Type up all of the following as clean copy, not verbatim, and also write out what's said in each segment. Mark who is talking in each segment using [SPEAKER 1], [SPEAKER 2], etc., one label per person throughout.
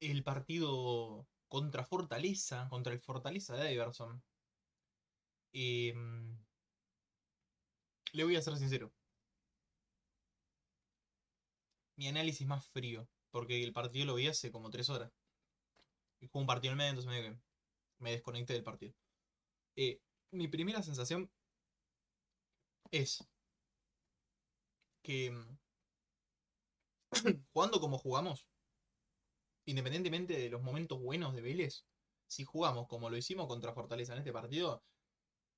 [SPEAKER 1] el partido contra Fortaleza, contra el Fortaleza de Iverson. Eh, Le voy a ser sincero. Mi análisis más frío, porque el partido lo vi hace como 3 horas. Y jugué un partido en el medio, entonces medio que me desconecté del partido. Eh, Mi primera sensación es que jugando como jugamos, independientemente de los momentos buenos de Vélez, si jugamos como lo hicimos contra Fortaleza en este partido,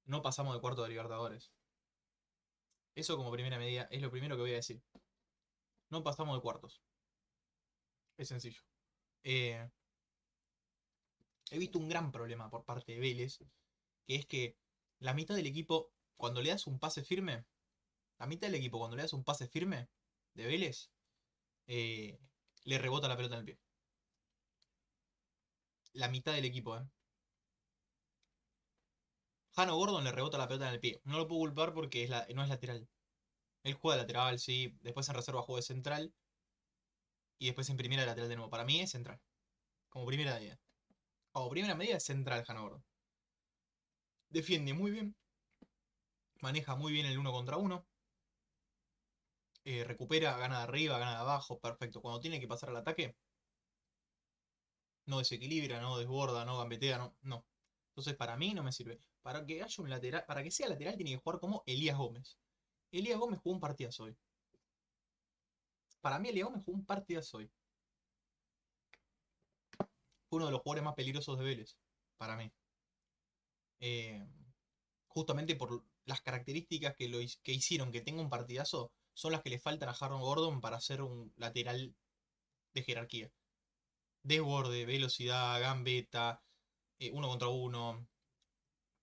[SPEAKER 1] no pasamos de cuarto de Libertadores. Eso como primera medida es lo primero que voy a decir. No pasamos de cuartos. Es sencillo. Eh, He visto un gran problema por parte de Vélez, que es que la mitad del equipo, cuando le das un pase firme, la mitad del equipo, cuando le das un pase firme de Vélez, eh, le rebota la pelota en el pie. La mitad del equipo, ¿eh? Jano Gordon le rebota la pelota en el pie. No lo puedo culpar porque no es lateral. Él juega de lateral, sí. Después en reserva juega de central. Y después en primera de lateral de nuevo. Para mí es central. Como primera medida. Como primera medida es central Jano Gordon. Defiende muy bien. Maneja muy bien el uno contra uno. Recupera, gana de arriba, gana de abajo. Perfecto. Cuando tiene que pasar al ataque, no desequilibra, no desborda, no gambetea, no. No. Entonces para mí no me sirve. Para que haya un lateral, para que sea lateral tiene que jugar como Elías Gómez. Elías Gómez jugó un partidazo hoy. Para mí Elías Gómez jugó un partidazo hoy. Fue uno de los jugadores más peligrosos de Vélez. Para mí. Eh, Justamente por las características que hicieron que tenga un partidazo, son las que le faltan a Harold Gordon para ser un lateral de jerarquía. Desborde, velocidad, gambeta, uno contra uno,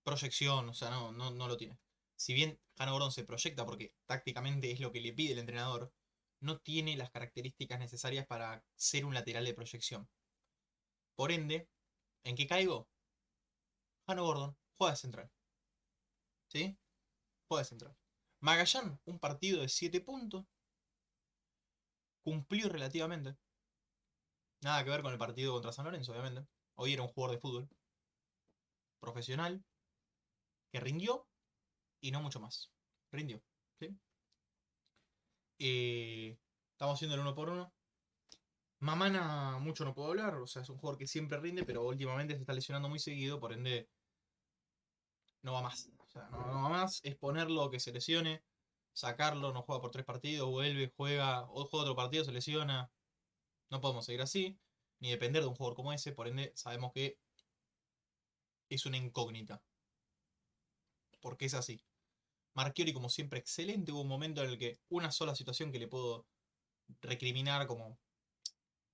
[SPEAKER 1] proyección, o sea, no lo tiene. Si bien Jano Gordon se proyecta porque tácticamente es lo que le pide el entrenador, no tiene las características necesarias para ser un lateral de proyección. Por ende, ¿en qué caigo? Jano Gordon juega de central. ¿Sí? Juega de central. Magallán, un partido de 7 puntos. Cumplió relativamente. Nada que ver con el partido contra San Lorenzo, obviamente. Hoy era un jugador de fútbol profesional que rindió y no mucho más. Rindió. ¿Sí? Estamos haciendo el uno por uno. Mamana mucho no puedo hablar, o sea, es un jugador que siempre rinde, pero últimamente se está lesionando muy seguido, por ende no va más. O sea, no va más, es ponerlo que se lesione, sacarlo, no juega por 3 partidos, vuelve, juega, o juega otro partido, se lesiona. No podemos seguir así, ni depender de un jugador como ese, por ende sabemos que es una incógnita, porque es así. Marchiori, como siempre, excelente. Hubo un momento en el que una sola situación que le puedo recriminar como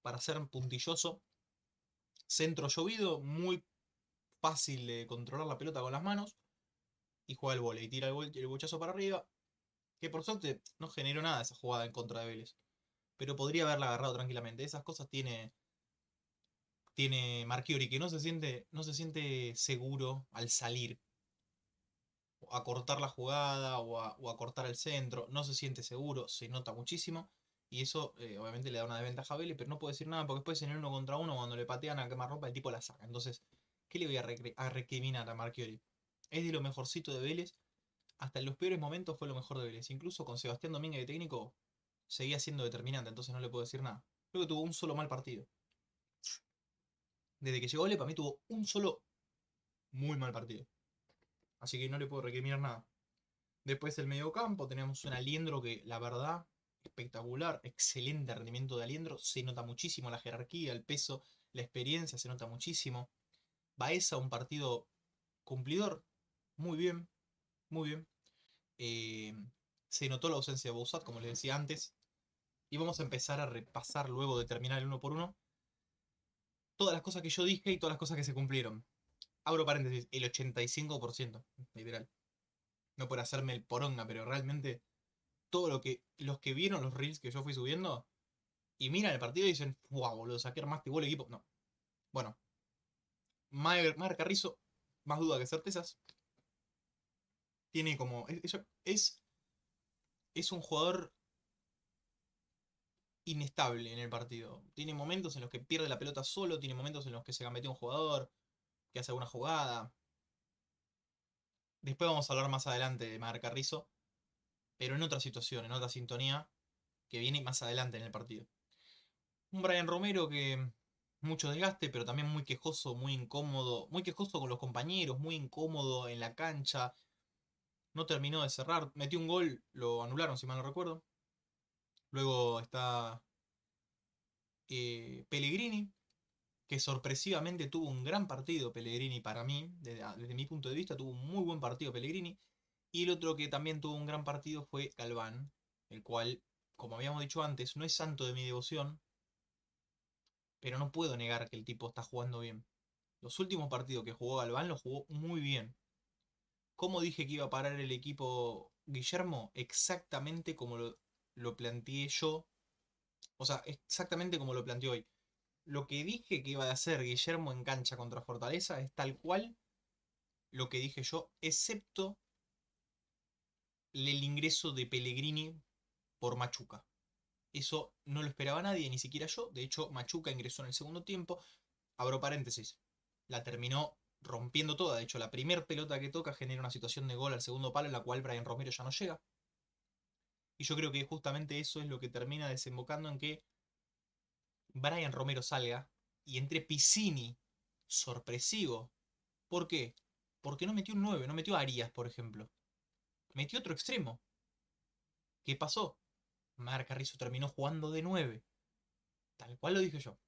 [SPEAKER 1] para ser puntilloso. Centro llovido, muy fácil de controlar la pelota con las manos. Y juega el vóley, y tira el bochazo para arriba. Que por suerte no generó nada esa jugada en contra de Vélez. Pero podría haberla agarrado tranquilamente. Esas cosas tiene Marchiori, que no se siente seguro al salir. A cortar la jugada o a cortar el centro. No se siente seguro, se nota muchísimo. Y eso obviamente le da una desventaja a Vélez, pero no puedo decir nada porque después en el uno contra uno, cuando le patean a quemarropa, el tipo la saca. Entonces, ¿qué le voy a recriminar a Marchiori? Es de lo mejorcito de Vélez. Hasta en los peores momentos fue lo mejor de Vélez. Incluso con Sebastián Domínguez de técnico seguía siendo determinante, entonces no le puedo decir nada. Creo que tuvo un solo mal partido. Desde que llegó Vélez, para mí tuvo un solo muy mal partido. Así que no le puedo recriminar nada. Después el mediocampo, tenemos un Aliendro que la verdad, espectacular, excelente rendimiento de Aliendro, se nota muchísimo la jerarquía, el peso, la experiencia, se nota muchísimo. Baeza, un partido cumplidor, muy bien, muy bien. Eh, Se notó la ausencia de Bouzat, como les decía antes, y vamos a empezar a repasar luego de terminar el uno por uno todas las cosas que yo dije y todas las cosas que se cumplieron. Abro paréntesis, el 85%, literal. No por hacerme el poronga, pero realmente todo lo que los que vieron los reels que yo fui subiendo y miran el partido y dicen, wow, boludo, saqué más igual el equipo. No. Bueno, Mar Carrizo, más duda que certezas. Tiene como. Es un jugador inestable en el partido. Tiene momentos en los que pierde la pelota solo, tiene momentos en los que se gambetea un jugador, que hace alguna jugada. Después vamos a hablar más adelante de Mar Carrizo, pero en otra situación, en otra sintonía, que viene más adelante en el partido. Un Brian Romero que mucho desgaste, pero también muy quejoso, muy incómodo, muy quejoso con los compañeros, muy incómodo en la cancha. No terminó de cerrar, metió un gol, lo anularon si mal no recuerdo. Luego está Pellegrini, que sorpresivamente tuvo un gran partido Pellegrini para mí, desde mi punto de vista, tuvo un muy buen partido Pellegrini. Y el otro que también tuvo un gran partido fue Galván, el cual, como habíamos dicho antes, no es santo de mi devoción, pero no puedo negar que el tipo está jugando bien. Los últimos partidos que jugó Galván los jugó muy bien. ¿Cómo dije que iba a parar el equipo Guillermo? Exactamente como lo planteé yo. O sea, exactamente como lo planteé hoy. Lo que dije que iba a hacer Guillermo en cancha contra Fortaleza es tal cual lo que dije yo, excepto el ingreso de Pellegrini por Machuca. Eso no lo esperaba nadie, ni siquiera yo. De hecho, Machuca ingresó en el segundo tiempo. Abro paréntesis. La terminó rompiendo toda. De hecho, la primera pelota que toca genera una situación de gol al segundo palo en la cual Brian Romero ya no llega. Y yo creo que justamente eso es lo que termina desembocando en que Brian Romero salga y entre Piccini, sorpresivo. ¿Por qué? Porque no metió un 9, no metió a Arias, por ejemplo. Metió otro extremo. ¿Qué pasó? Marc Carrizo terminó jugando de 9. Tal cual lo dije yo.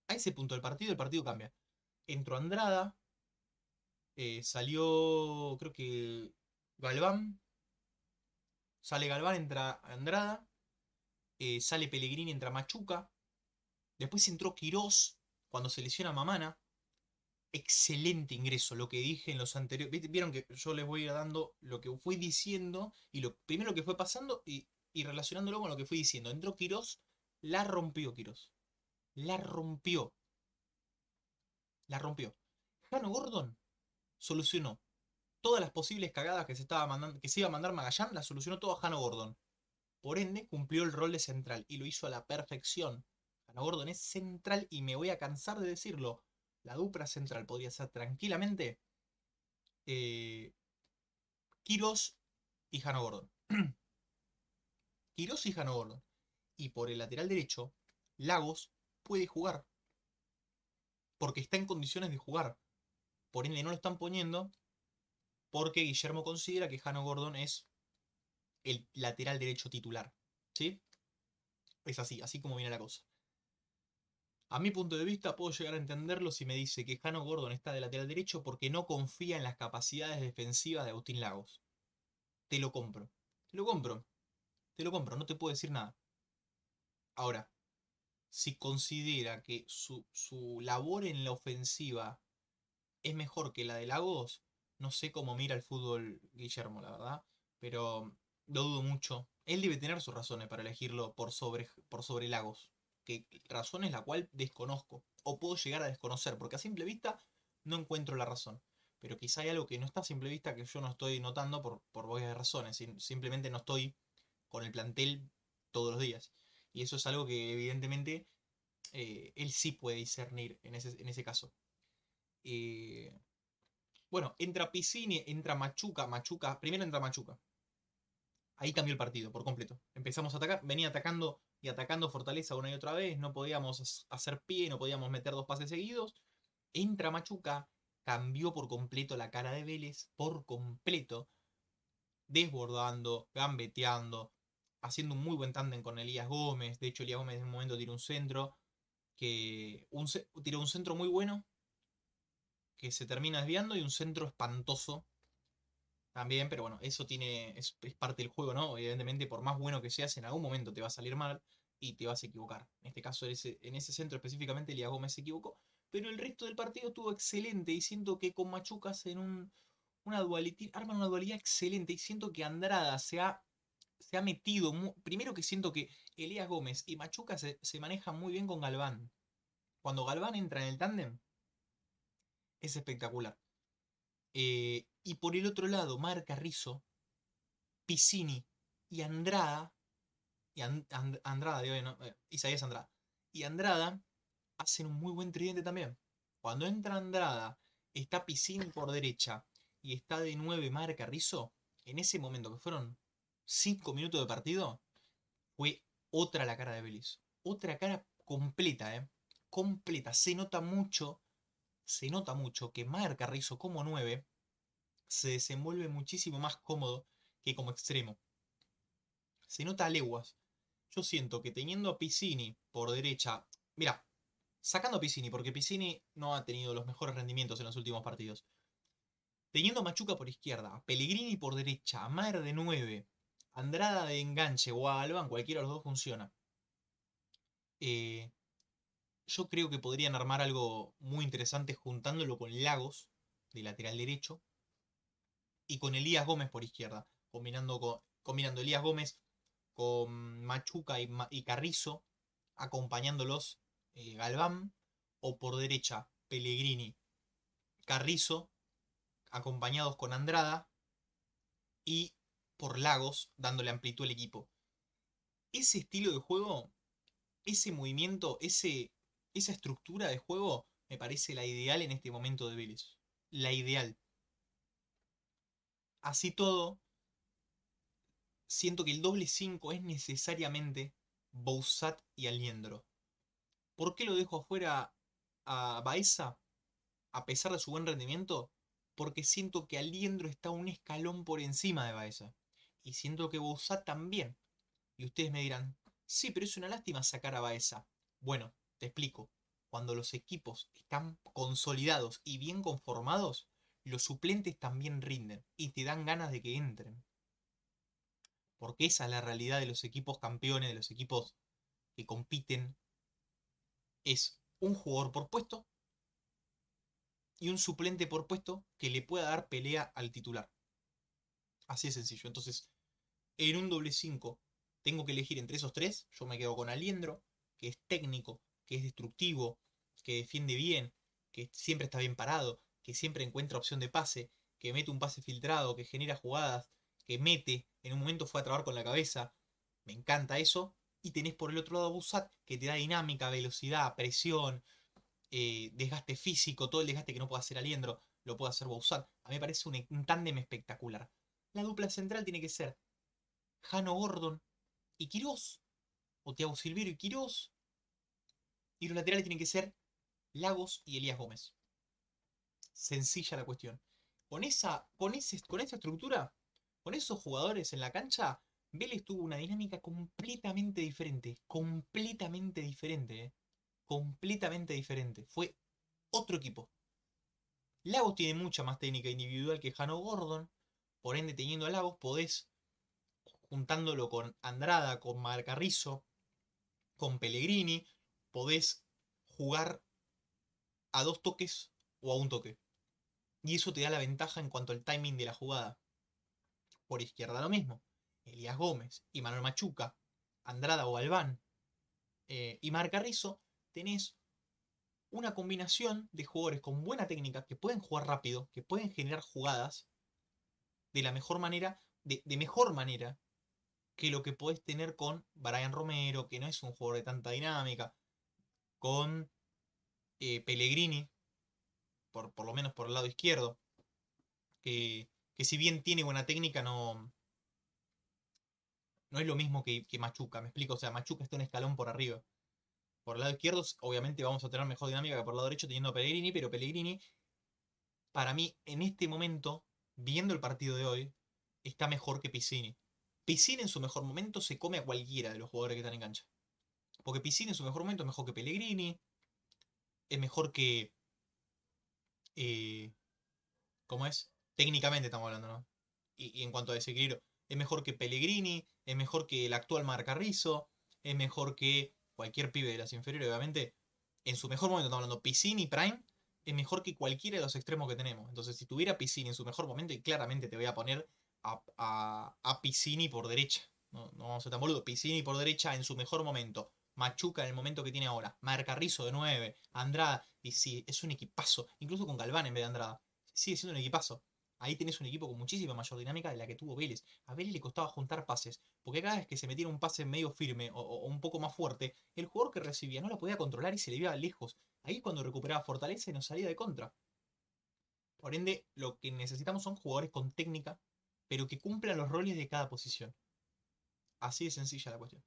[SPEAKER 1] A ese punto del partido, el partido cambia. Entró Andrada, salió, creo que Galván. Sale Galván, entra Andrada. Sale Pellegrini, entra Machuca. Después entró Quirós cuando se lesiona Mamana. Excelente ingreso, lo que dije en los anteriores. Vieron que yo les voy a ir dando lo que fui diciendo y lo primero que fue pasando y relacionándolo con lo que fui diciendo. Entró Quirós, la rompió Quirós. La rompió. La rompió. Jano Gordon solucionó todas las posibles cagadas que se estaba mandando, que se iba a mandar Magallán, las solucionó todo a Jano Gordon. Por ende, cumplió el rol de central y lo hizo a la perfección. Jano Gordon es central y me voy a cansar de decirlo. La dupla central podría ser tranquilamente eh, Quirós y Jano Gordon. Quirós y Jano Gordon. Y por el lateral derecho, Lagos puede jugar. Porque está en condiciones de jugar. Por ende, no lo están poniendo porque Guillermo considera que Jano Gordon es el lateral derecho titular. ¿Sí? Es así, así como viene la cosa. A mi punto de vista, puedo llegar a entenderlo si me dice que Jano Gordon está de lateral derecho porque no confía en las capacidades defensivas de Agustín Lagos. Te lo compro. Te lo compro. Te lo compro, no te puedo decir nada. Ahora, si considera que su labor en la ofensiva es mejor que la de Lagos, no sé cómo mira el fútbol Guillermo, la verdad. Pero lo dudo mucho. Él debe tener sus razones para elegirlo por sobre Lagos. Que razones la cual desconozco. O puedo llegar a desconocer. Porque a simple vista no encuentro la razón. Pero quizá hay algo que no está a simple vista que yo no estoy notando por varias razones. Simplemente no estoy con el plantel todos los días. Y eso es algo que evidentemente él sí puede discernir en ese caso. Eh, bueno, entra Piccini, entra Machuca. Primero entra Machuca. Ahí cambió el partido por completo. Empezamos a atacar, venía atacando y atacando Fortaleza una y otra vez. No podíamos hacer pie, no podíamos meter dos pases seguidos. Entra Machuca, cambió por completo la cara de Vélez, por completo, desbordando, gambeteando, haciendo un muy buen tándem con Elías Gómez. De hecho, Elías Gómez en un momento tiró un centro, tiró un centro muy bueno, que se termina desviando, y un centro espantoso también, pero bueno, eso es parte del juego, ¿no? Evidentemente, por más bueno que seas, en algún momento te va a salir mal y te vas a equivocar. En este caso, en ese centro específicamente, Elías Gómez se equivocó, pero el resto del partido estuvo excelente y siento que con Machucas una dualidad, arman una dualidad excelente y siento que Andrada se ha metido. Primero que siento que Elías Gómez y Machuca se manejan muy bien con Galván. Cuando Galván entra en el tándem, es espectacular. Y por el otro lado, Marc Carrizo, Piccini y Andrada y Andrada, digo, no, Isaías Andrada. Y Andrada hacen un muy buen tridente también. Cuando entra Andrada, está Piscini por derecha y está de 9 Mar Carrizo, en ese momento que fueron 5 minutos de partido, fue otra la cara de Vélez. Otra cara completa, completa. Se nota mucho que Mar Carrizo como 9 se desenvuelve muchísimo más cómodo que como extremo. Se nota a leguas. Yo siento que teniendo a Piscini por derecha. Mira, sacando a Piscini, porque Piscini no ha tenido los mejores rendimientos en los últimos partidos. Teniendo a Machuca por izquierda, a Pellegrini por derecha, a Maher de 9, Andrada de enganche o a Alban, cualquiera de los dos funciona. Yo creo que podrían armar algo muy interesante juntándolo con Lagos, de lateral derecho, y con Elías Gómez por izquierda, combinando Elías Gómez con Machuca y Carrizo, acompañándolos Galván, o por derecha Pellegrini, Carrizo, acompañados con Andrada, y por Lagos, dándole amplitud al equipo. Ese estilo de juego, ese movimiento, esa estructura de juego, me parece la ideal en este momento de Vélez. La ideal. Así todo, siento que el doble 5 es necesariamente Bouzat y Aliendro. ¿Por qué lo dejo afuera a Baeza? A pesar de su buen rendimiento, porque siento que Aliendro está un escalón por encima de Baeza. Y siento que Bouzat también. Y ustedes me dirán, sí, pero es una lástima sacar a Baeza. Bueno, te explico. Cuando los equipos están consolidados y bien conformados, los suplentes también rinden y te dan ganas de que entren. Porque esa es la realidad de los equipos campeones, de los equipos que compiten. Es un jugador por puesto y un suplente por puesto que le pueda dar pelea al titular. Así de sencillo. Entonces, en un doble 5 tengo que elegir entre esos tres. Yo me quedo con Aliendro, que es técnico, que es destructivo, que defiende bien, que siempre está bien parado, que siempre encuentra opción de pase, que mete un pase filtrado, que genera jugadas, que mete, en un momento fue a trabar con la cabeza. Me encanta eso. Y tenés por el otro lado a Busat, que te da dinámica, velocidad, presión, desgaste físico, todo el desgaste que no puede hacer Aliendro, lo puede hacer Bouzat. A mí me parece un tándem espectacular. La dupla central tiene que ser Jano Gordon y Quirós, o Thiago Silverio y Quirós, y los laterales tienen que ser Lagos y Elías Gómez. Sencilla la cuestión. Con esa estructura, con esos jugadores en la cancha, Vélez tuvo una dinámica completamente diferente. Completamente diferente, completamente diferente. Fue otro equipo. Lagos tiene mucha más técnica individual que Jano Gordon. Por ende, teniendo a Lagos, podés, juntándolo con Andrada, con Marcarrizo, con Pellegrini, podés jugar a 2 toques o a un toque. Y eso te da la ventaja en cuanto al timing de la jugada. Por izquierda lo mismo. Elías Gómez y Manuel Machuca, Andrada o Albán y Marcarrizo, tenés una combinación de jugadores con buena técnica que pueden jugar rápido, que pueden generar jugadas de la mejor manera, de mejor manera que lo que podés tener con Brian Romero, que no es un jugador de tanta dinámica, con Pellegrini, por lo menos por el lado izquierdo, que si bien tiene buena técnica, no es lo mismo que Machuca, me explico, o sea, Machuca está un escalón por arriba. Por el lado izquierdo, obviamente vamos a tener mejor dinámica que por el lado derecho teniendo a Pellegrini, pero Pellegrini, para mí, en este momento, viendo el partido de hoy, está mejor que Piscini. Piscini en su mejor momento se come a cualquiera de los jugadores que están en cancha. Porque Piscini en su mejor momento es mejor que Pellegrini, es mejor que... eh, ¿Cómo es? Técnicamente estamos hablando, ¿no? Y en cuanto a desequilibrio, es mejor que Pellegrini, es mejor que el actual Marcarrizo, es mejor que cualquier pibe de las inferiores, obviamente. En su mejor momento estamos hablando Piscini Prime, es mejor que cualquiera de los extremos que tenemos. Entonces, si tuviera Piscini en su mejor momento, y claramente te voy a poner a Piscini por derecha. No, no vamos a ser tan boludo. Piscini por derecha en su mejor momento. Machuca en el momento que tiene ahora. Marcarrizo de 9. Andrada. Y sí, es un equipazo. Incluso con Galván en vez de Andrada. Sigue siendo un equipazo. ahí tenés un equipo con muchísima mayor dinámica de la que tuvo Vélez. A Vélez le costaba juntar pases, porque cada vez que se metía un pase medio firme o un poco más fuerte, el jugador que recibía no lo podía controlar y se le iba lejos. Ahí es cuando recuperaba fortaleza y nos salía de contra. Por ende, lo que necesitamos son jugadores con técnica, pero que cumplan los roles de cada posición. Así de sencilla la cuestión.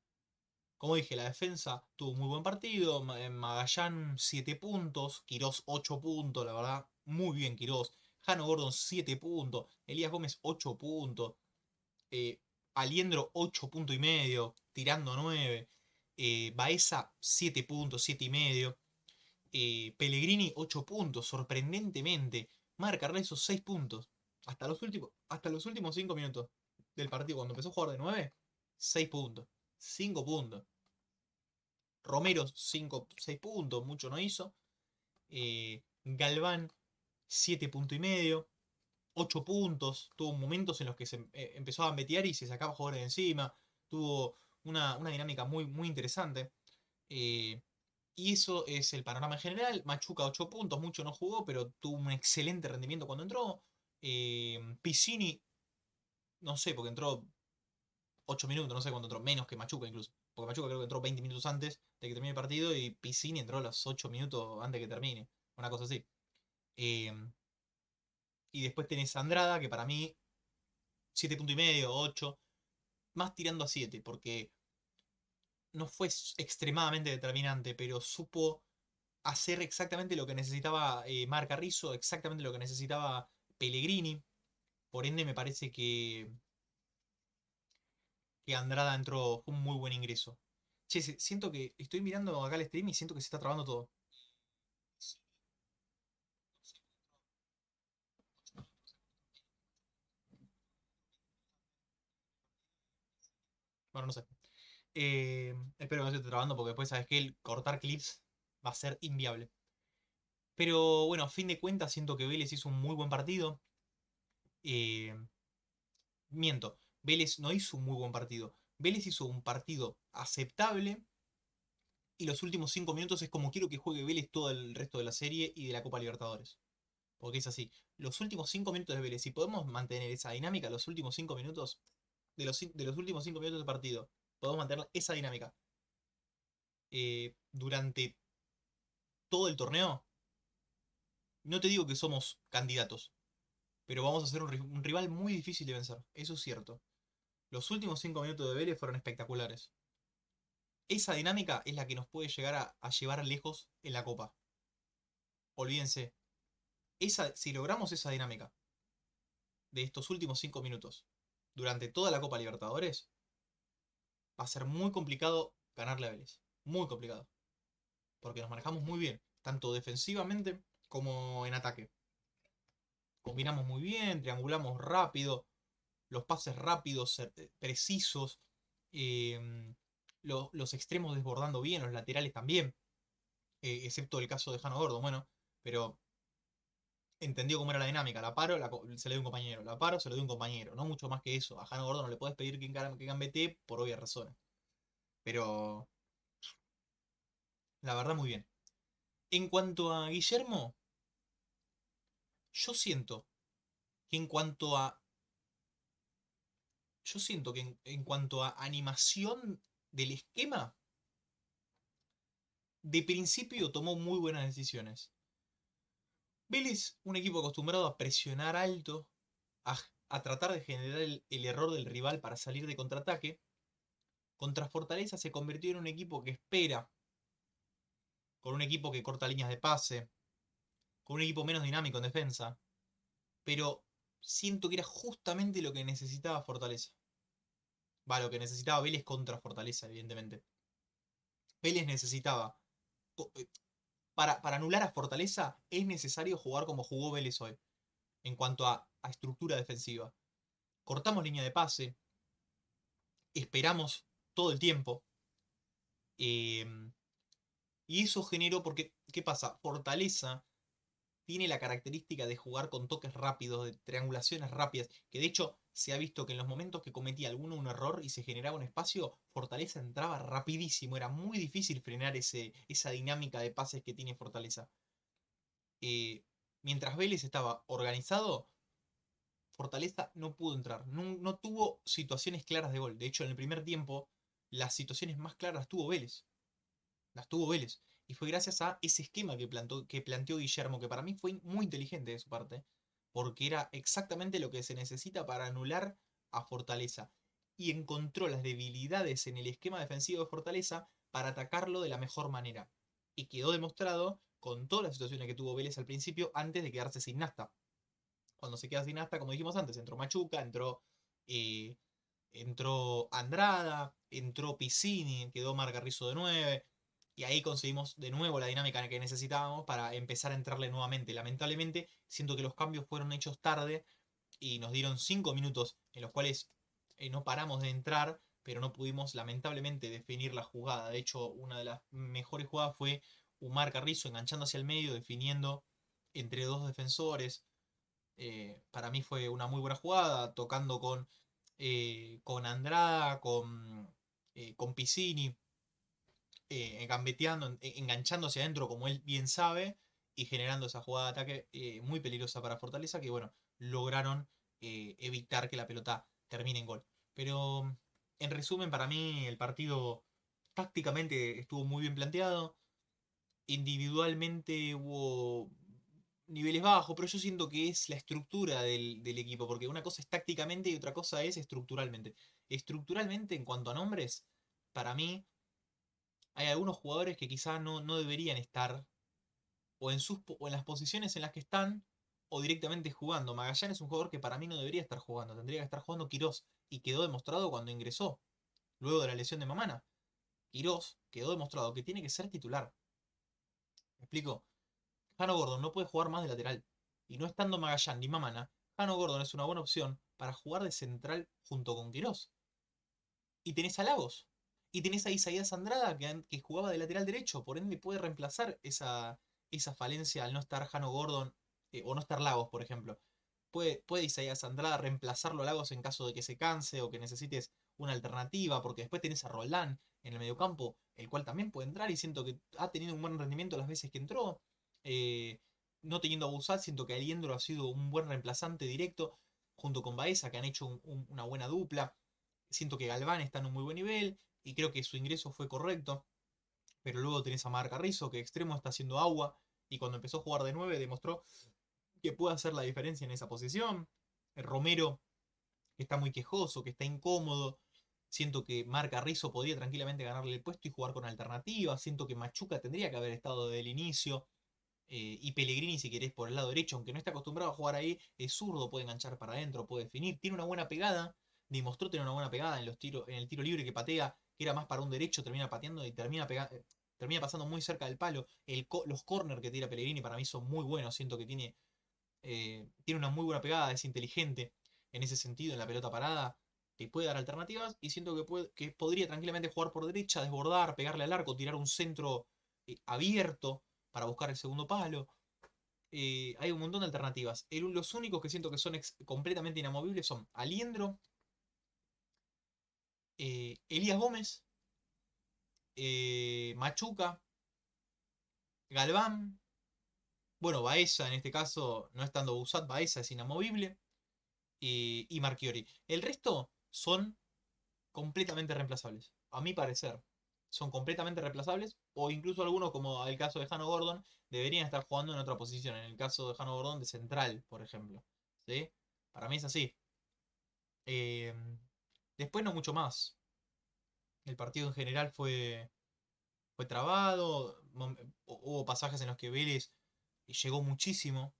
[SPEAKER 1] Como dije, la defensa tuvo un muy buen partido. Magallán 7 puntos. Quirós 8 puntos, la verdad. Muy bien Quirós. Jano Gordon 7 puntos. Elías Gómez 8 puntos. eh, Aliendro 8 puntos y medio. Tirando 9. Baeza 7 puntos, 7 y medio. Pellegrini 8 puntos, sorprendentemente. Marca Rezo 6 puntos. Hasta los últimos 5 minutos del partido, cuando empezó a jugar de 9, 6 puntos. 5 puntos. Romero 6 puntos, mucho no hizo. Galván 7 puntos y medio. 8 puntos. Tuvo momentos en los que se empezó a gambetear y se sacaba jugadores de encima. Tuvo una dinámica muy, muy interesante. Eh, y eso es el panorama en general. Machuca 8 puntos, mucho no jugó, pero tuvo un excelente rendimiento cuando entró. Piscini, no sé, porque entró 8 minutos, no sé cuándo entró, menos que Machuca incluso. Porque Machuca creo que entró 20 minutos antes de que termine el partido y Piscini entró a los 8 minutos antes de que termine. Una cosa así. Eh, y después tenés a Andrada, que para mí 7 puntos y medio, 8. Más tirando a 7, porque no fue extremadamente determinante, pero supo hacer exactamente lo que necesitaba Marc Rizzo, exactamente lo que necesitaba Pellegrini. Por ende, me parece que Andrada entró, fue un muy buen ingreso. Che, siento que estoy mirando acá el stream y siento que se está trabando todo. Bueno, no sé. Espero que no se esté trabando porque después sabes que el cortar clips va a ser inviable. Pero bueno, a fin de cuentas siento que Vélez hizo un muy buen partido. Eh, Miento, Vélez no hizo un muy buen partido. Vélez hizo un partido aceptable y los últimos 5 minutos es como quiero que juegue Vélez todo el resto de la serie y de la Copa Libertadores. Porque es así. Los últimos 5 minutos de Vélez, si podemos mantener esa dinámica, los últimos 5 minutos, de los últimos 5 minutos del partido, podemos mantener esa dinámica durante todo el torneo, no te digo que somos candidatos, pero vamos a ser un rival muy difícil de vencer. Eso es cierto. Los últimos 5 minutos de Vélez fueron espectaculares. Esa dinámica es la que nos puede llegar a llevar lejos en la Copa. Olvídense. Si logramos esa dinámica de estos últimos 5 minutos durante toda la Copa Libertadores, va a ser muy complicado ganarle a Vélez. Muy complicado. Porque nos manejamos muy bien, tanto defensivamente como en ataque. Combinamos muy bien, triangulamos rápido, los pases rápidos, precisos, eh, los extremos desbordando bien, los laterales también, excepto el caso de Jano Gordo, bueno, pero entendió cómo era la dinámica, la paro, se le dio un compañero, la paro, se le dio un compañero, no mucho más que eso. A Jano Gordo no le puedes pedir que gambetee por obvias razones, pero la verdad muy bien. En cuanto a Guillermo, yo siento que en cuanto a yo siento que en cuanto a animación del esquema, de principio tomó muy buenas decisiones. Vélez, un equipo acostumbrado a presionar alto, a, a tratar de generar el error del rival para salir de contraataque, contra Fortaleza se convirtió en un equipo que espera, con un equipo que corta líneas de pase, con un equipo menos dinámico en defensa, pero siento que era justamente lo que necesitaba Fortaleza. Va, lo que necesitaba Vélez contra Fortaleza, evidentemente. Vélez necesitaba para anular a Fortaleza es necesario jugar como jugó Vélez hoy, en cuanto a estructura defensiva. Cortamos línea de pase, esperamos todo el tiempo, eh, y eso generó, porque, ¿qué pasa? Fortaleza tiene la característica de jugar con toques rápidos, de triangulaciones rápidas, que de hecho se ha visto que en los momentos que cometía alguno un error y se generaba un espacio, Fortaleza entraba rapidísimo, era muy difícil frenar esa dinámica de pases que tiene Fortaleza. Mientras Vélez estaba organizado, Fortaleza no pudo entrar. No tuvo situaciones claras de gol. De hecho, en el primer tiempo, las situaciones más claras las tuvo Vélez. Las tuvo Vélez. Y fue gracias a ese esquema que planteó Guillermo, que para mí fue muy inteligente de su parte, porque era exactamente lo que se necesita para anular a Fortaleza. Y encontró las debilidades en el esquema defensivo de Fortaleza para atacarlo de la mejor manera. Y quedó demostrado con todas las situaciones que tuvo Vélez al principio antes de quedarse sin Nasta. Cuando se queda sin Nasta, como dijimos antes, entró Machuca, eh, entró Andrada, entró Piscini, quedó Margarrizo de 9. Y ahí conseguimos de nuevo la dinámica que necesitábamos para empezar a entrarle nuevamente. Lamentablemente, siento que los cambios fueron hechos tarde y nos dieron 5 minutos en los cuales no paramos de entrar, pero no pudimos lamentablemente definir la jugada. De hecho, una de las mejores jugadas fue Umar Carrizo enganchando hacia el medio, definiendo entre dos defensores. Para mí fue una muy buena jugada, tocando con Andrada, con Piscini, gambeteando, enganchando hacia adentro como él bien sabe y generando esa jugada de ataque muy peligrosa para Fortaleza que bueno, lograron evitar que la pelota termine en gol. Pero en resumen, para mí el partido tácticamente estuvo muy bien planteado, individualmente hubo niveles bajos, pero yo siento que es la estructura del equipo, porque una cosa es tácticamente y otra cosa es estructuralmente. Estructuralmente, en cuanto a nombres, para mí hay algunos jugadores que quizá no deberían estar o en las posiciones en las que están o directamente jugando. Magallanes es un jugador que para mí no debería estar jugando, tendría que estar jugando Quirós y quedó demostrado cuando ingresó, luego de la lesión de Mamana. Quirós quedó demostrado que tiene que ser titular. ¿Me explico? Jano Gordon no puede jugar más de lateral. Y no estando Magallán ni Mamana, Jano Gordon es una buena opción para jugar de central junto con Quirós. Y tenés a Lagos. Y tenés a Isaías Andrada que jugaba de lateral derecho. Por ende puede reemplazar esa falencia al no estar Jano Gordon o no estar Lagos, por ejemplo. Puede Isaías Andrada reemplazarlo a Lagos en caso de que se canse o que necesites una alternativa. Porque después tenés a Roldán en el mediocampo, el cual también puede entrar y siento que ha tenido un buen rendimiento las veces que entró. Eh, no teniendo a Busat, siento que Aliendro ha sido un buen reemplazante directo junto con Baeza, que han hecho una buena dupla. Siento que Galván está en un muy buen nivel y creo que su ingreso fue correcto. Pero luego tenés a Mar Carrizo, que extremo está haciendo agua y cuando empezó a jugar de 9 demostró que puede hacer la diferencia en esa posición. El Romero, que está muy quejoso, que está incómodo. Siento que Mar Carrizo podría tranquilamente ganarle el puesto y jugar con alternativas. Siento que Machuca tendría que haber estado desde el inicio. Y Pellegrini, si querés, por el lado derecho, aunque no está acostumbrado a jugar ahí, es zurdo, puede enganchar para adentro, puede definir. Tiene una buena pegada, demostró tener una buena pegada en los tiros, en el tiro libre que patea, que era más para un derecho, termina pateando y termina pasando muy cerca del palo. Los corners que tira Pellegrini para mí son muy buenos, siento que tiene una muy buena pegada, es inteligente en ese sentido, en la pelota parada, que puede dar alternativas y siento que podría tranquilamente jugar por derecha, desbordar, pegarle al arco, tirar un centro abierto para buscar el segundo palo. Hay un montón de alternativas. Los únicos que siento que son completamente inamovibles son Aliendro, Elías Gómez, Machuca, Galván, bueno, Baeza en este caso, no estando Busat, Baeza es inamovible, y Marchiori. El resto son completamente reemplazables, a mi parecer. Son completamente reemplazables, o incluso algunos, como el caso de Jano Gordon, deberían estar jugando en otra posición. En el caso de Jano Gordon, de central, por ejemplo. ¿Sí? Para mí es así. Eh, Después no mucho más. El partido en general fue trabado. Hubo pasajes en los que Vélez llegó muchísimo.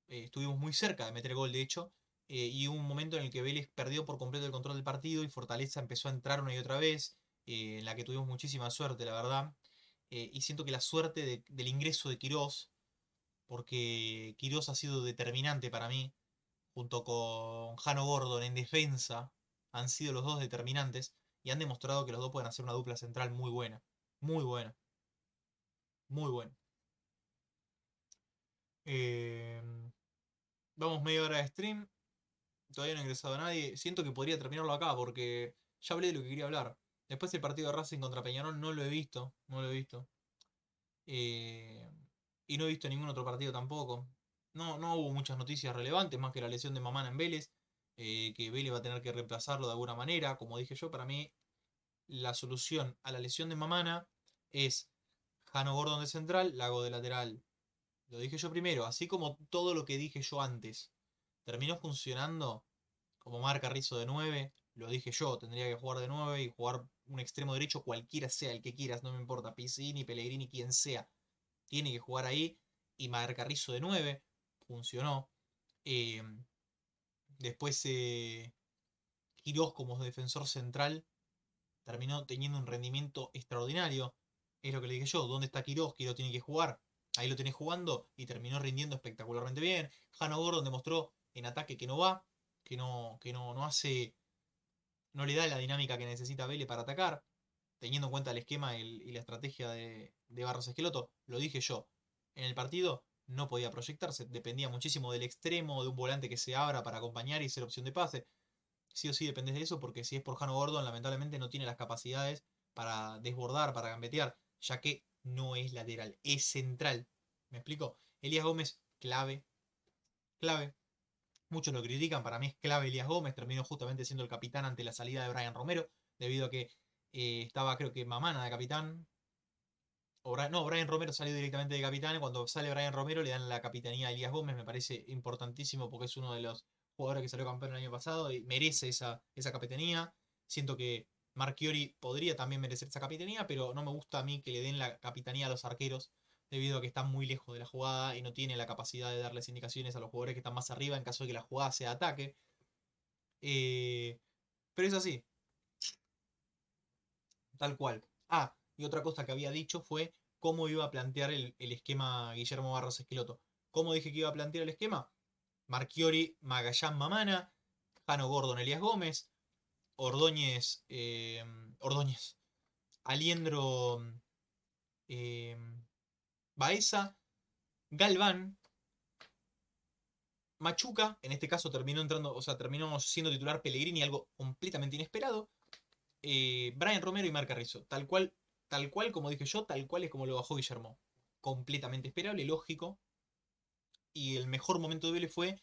[SPEAKER 1] Estuvimos muy cerca de meter gol, de hecho. Y hubo un momento en el que Vélez perdió por completo el control del partido y Fortaleza empezó a entrar una y otra vez. En la que tuvimos muchísima suerte, la verdad. Y siento que la suerte del ingreso de Quirós, porque Quirós ha sido determinante para mí, junto con Jano Gordon en defensa, han sido los dos determinantes y han demostrado que los dos pueden hacer una dupla central muy buena. Muy buena. Muy buena. Eh, Vamos media hora de stream. Todavía no ha ingresado nadie. Siento que podría terminarlo acá porque ya hablé de lo que quería hablar. Después el partido de Racing contra Peñarol no lo he visto. No lo he visto. Eh, y no he visto ningún otro partido tampoco. no hubo muchas noticias relevantes, más que la lesión de Mamana en Vélez, que Vélez va a tener que reemplazarlo de alguna manera. Como dije yo, para mí la solución a la lesión de Mamana es Jano Gordon de central, Lago de lateral. Lo dije yo primero, así como todo lo que dije yo antes terminó funcionando, como marca Rizzo de 9, lo dije yo, tendría que jugar de 9 y jugar un extremo derecho, cualquiera sea el que quieras, no me importa, Pizzini, Pellegrini, quien sea, tiene que jugar ahí y marca Rizzo de 9, funcionó. Eh, Después Quirós como defensor central terminó teniendo un rendimiento extraordinario. Es lo que le dije yo, ¿dónde está Quirós? Quirós tiene que jugar. Ahí lo tenés jugando y terminó rindiendo espectacularmente bien. Jano Gordon demostró en ataque que no va, que no hace, no le da la dinámica que necesita Vélez para atacar, teniendo en cuenta el esquema y la estrategia de Barros Esqueloto. Lo dije yo, en el partido no podía proyectarse, dependía muchísimo del extremo, de un volante que se abra para acompañar y ser opción de pase. Sí o sí dependes de eso, porque si es por Jano Gordon, lamentablemente no tiene las capacidades para desbordar, para gambetear, ya que no es lateral, es central. ¿Me explico? Elías Gómez, clave, clave. Muchos lo critican, para mí es clave Elías Gómez, terminó justamente siendo el capitán ante la salida de Brian Romero, debido a que estaba creo que Mamana de capitán. No, Brian Romero salió directamente de capitán, y cuando sale Brian Romero le dan la capitanía a Elías Gómez, me parece importantísimo porque es uno de los jugadores que salió campeón el año pasado y merece esa capitanía. Siento que Marchiori podría también merecer esa capitanía, pero no me gusta a mí que le den la capitanía a los arqueros, debido a que están muy lejos de la jugada y no tiene la capacidad de darles indicaciones a los jugadores que están más arriba en caso de que la jugada sea ataque. Eh, pero es así, tal cual. Ah, y otra cosa que había dicho fue cómo iba a plantear el esquema Guillermo Barros Esqueloto. ¿Cómo dije que iba a plantear el esquema? Marchiori, Magallán Mamana, Jano Gordon, Elías Gómez, Ordóñez, Ordóñez, Aliendro, eh, Baeza, Galván, Machuca, en este caso terminó entrando, o sea, terminó siendo titular Pellegrini, algo completamente inesperado. Brian Romero y Marc Carrizo, tal cual como dije yo, tal cual es como lo bajó Guillermo. Completamente esperable, lógico. Y el mejor momento de Vélez fue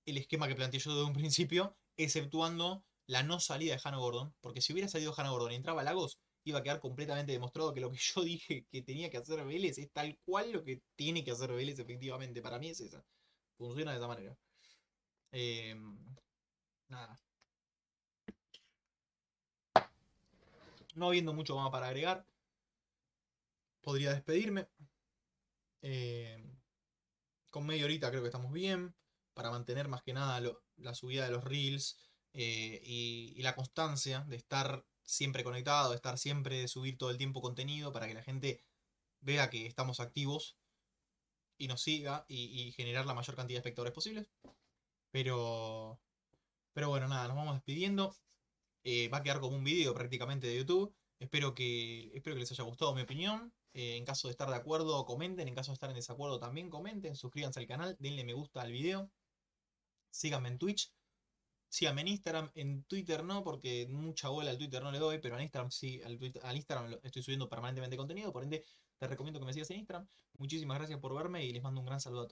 [SPEAKER 1] el esquema que planteé yo desde un principio, exceptuando la no salida de Jano Gordon, porque si hubiera salido Jano Gordon y entraba Lagos, iba a quedar completamente demostrado que lo que yo dije que tenía que hacer Vélez es tal cual lo que tiene que hacer Vélez efectivamente. Para mí es esa. Funciona de esa manera. Eh, Nada. No habiendo mucho más para agregar, podría despedirme. Eh, con media horita creo que estamos bien. Para mantener más que nada la subida de los reels y la constancia de estar siempre conectado, de estar siempre, de subir todo el tiempo contenido para que la gente vea que estamos activos y nos siga y generar la mayor cantidad de espectadores posibles. Pero, pero bueno, nada, nos vamos despidiendo. Va a quedar como un vídeo prácticamente de YouTube. Espero que les haya gustado mi opinión. En caso de estar de acuerdo, comenten. En caso de estar en desacuerdo, también comenten. Suscríbanse al canal, denle me gusta al video. Síganme en Twitch. Síganme en Instagram. En Twitter no, porque mucha bola al Twitter no le doy. Pero en Instagram sí. Al Instagram estoy subiendo permanentemente contenido. Por ende, te recomiendo que me sigas en Instagram. Muchísimas gracias por verme y les mando un gran saludo a todos.